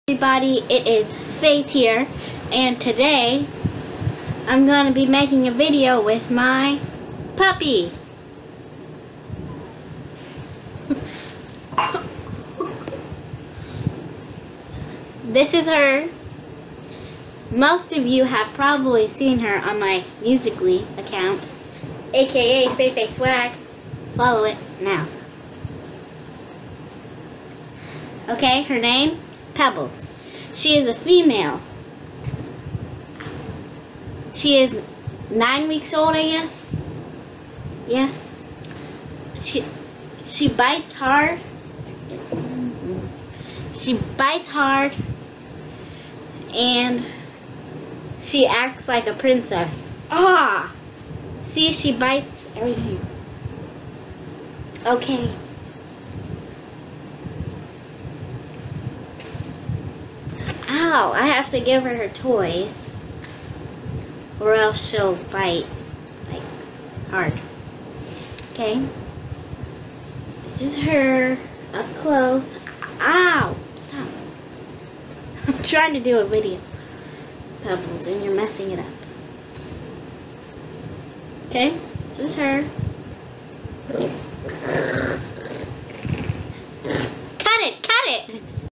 Everybody, it is Faith here, and today I'm going to be making a video with my puppy. This is her. Most of you have probably seen her on my Musical.ly account, aka Faith Swag. Follow it now. Okay, her name? Pebbles. She is a female. She is 9 weeks old, I guess. Yeah. She bites hard. She bites hard. And she acts like a princess. Ah! See, she bites everything. Okay. Ow, I have to give her toys or else she'll bite like hard. Okay. This is her up close. Ow, stop. I'm trying to do a video, Pebbles, and you're messing it up. Okay, this is her.